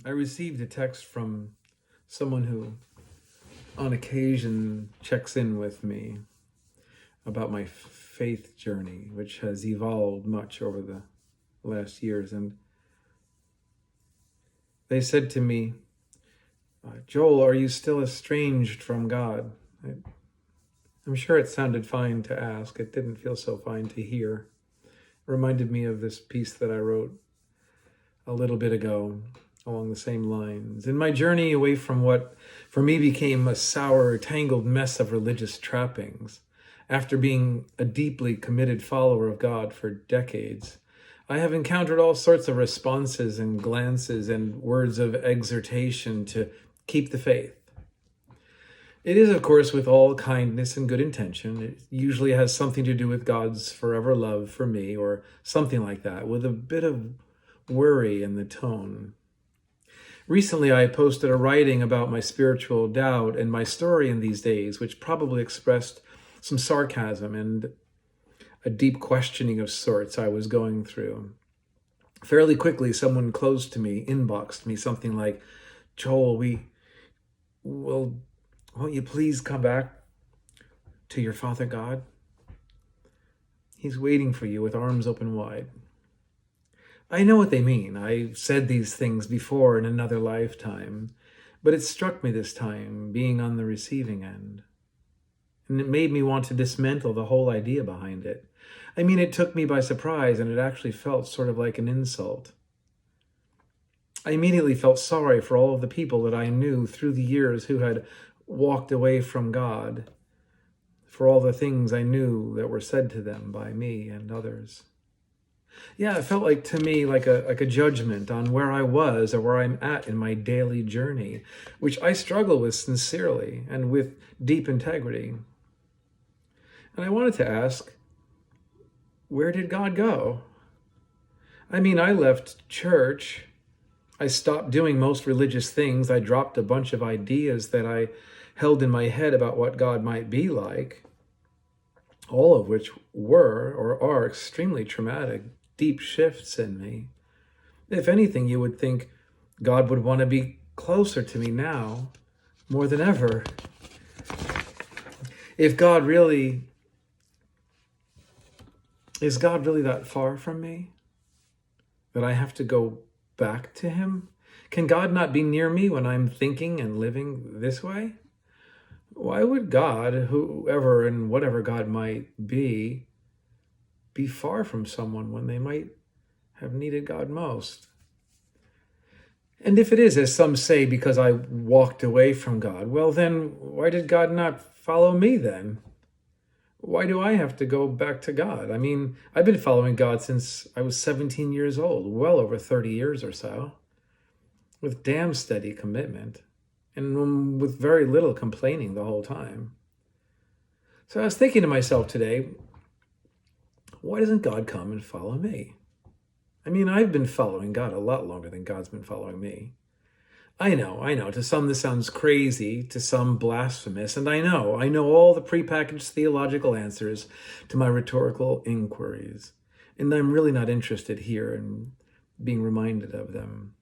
I received a text from someone who, on occasion, checks in with me about my faith journey, which has evolved much over the last years. And they said to me, Joel, are you still estranged from God? I'm sure it sounded fine to ask. It didn't feel so fine to hear. It reminded me of this piece that I wrote a little bit ago along the same lines. In my journey away from what for me became a sour, tangled mess of religious trappings, after being a deeply committed follower of God for decades, I have encountered all sorts of responses and glances and words of exhortation to keep the faith. It is, of course, with all kindness and good intention. It usually has something to do with God's forever love for me or something like that, with a bit of worry in the tone. Recently, I posted a writing about my spiritual doubt and my story in these days, which probably expressed some sarcasm and a deep questioning of sorts I was going through. Fairly quickly, someone close to me inboxed me something like, Joel, won't you please come back to your Father God? He's waiting for you with arms open wide. I know what they mean. I've said these things before in another lifetime, but it struck me this time, being on the receiving end. And it made me want to dismantle the whole idea behind it. I mean, it took me by surprise, and it actually felt sort of like an insult. I immediately felt sorry for all of the people that I knew through the years who had walked away from God, for all the things I knew that were said to them by me and others. Yeah, it felt like to me like a judgment on where I was or where I'm at in my daily journey, which I struggle with sincerely and with deep integrity. And I wanted to ask, where did God go? I mean, I left church. I stopped doing most religious things. I dropped a bunch of ideas that I held in my head about what God might be like, all of which were or are extremely traumatic, deep shifts in me. If anything, you would think God would want to be closer to me now more than ever. If God really, is God really that far from me that I have to go back to him? Can God not be near me when I'm thinking and living this way? Why would God, whoever and whatever God might be far from someone when they might have needed God most? And if it is, as some say, because I walked away from God, well then, why did God not follow me then? Why do I have to go back to God? I mean, I've been following God since I was 17 years old, well over 30 years or so, with damn steady commitment, and with very little complaining the whole time. So I was thinking to myself today, why doesn't God come and follow me? I mean, I've been following God a lot longer than God's been following me. I know. To some this sounds crazy, to some blasphemous, and I know all the prepackaged theological answers to my rhetorical inquiries, and I'm really not interested here in being reminded of them.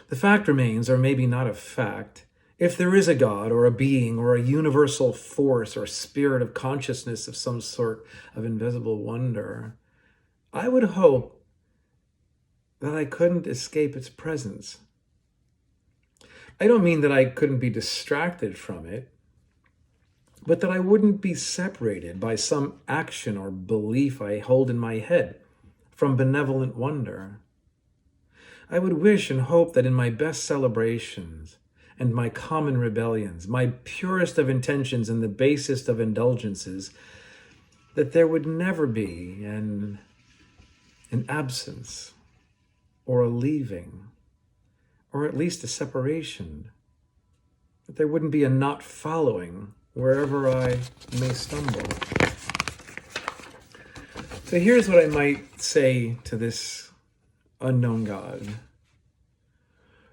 The fact remains, or maybe not a fact, if there is a God or a being or a universal force or spirit of consciousness of some sort of invisible wonder, I would hope that I couldn't escape its presence. I don't mean that I couldn't be distracted from it, but that I wouldn't be separated by some action or belief I hold in my head from benevolent wonder. I would wish and hope that in my best celebrations and my common rebellions, my purest of intentions and the basest of indulgences, that there would never be an absence or a leaving, or at least a separation, that there wouldn't be a not following wherever I may stumble. So here's what I might say to this unknown God.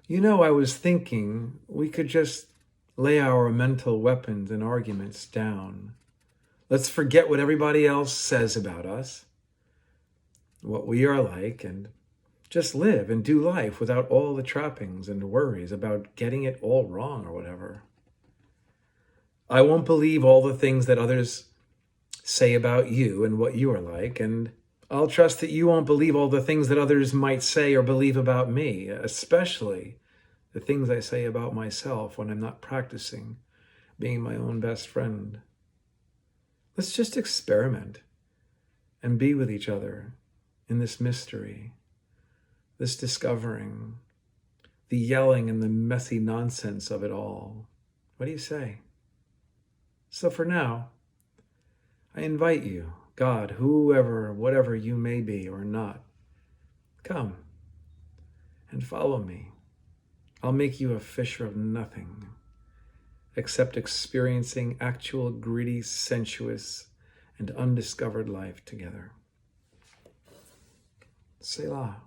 I was thinking we could just lay our mental weapons and arguments down. Let's forget what everybody else says about us, what we are like, and Just live and do life without all the trappings and worries about getting it all wrong or whatever. I won't believe all the things that others say about you and what you are like, and I'll trust that you won't believe all the things that others might say or believe about me, especially the things I say about myself when I'm not practicing being my own best friend. Let's just experiment and be with each other in this mystery, this discovering, the yelling and the messy nonsense of it all. What do you say? So for now, I invite you, God, whoever, whatever you may be or not, come and follow me. I'll make you a fisher of nothing except experiencing actual greedy, sensuous, and undiscovered life together. Selah.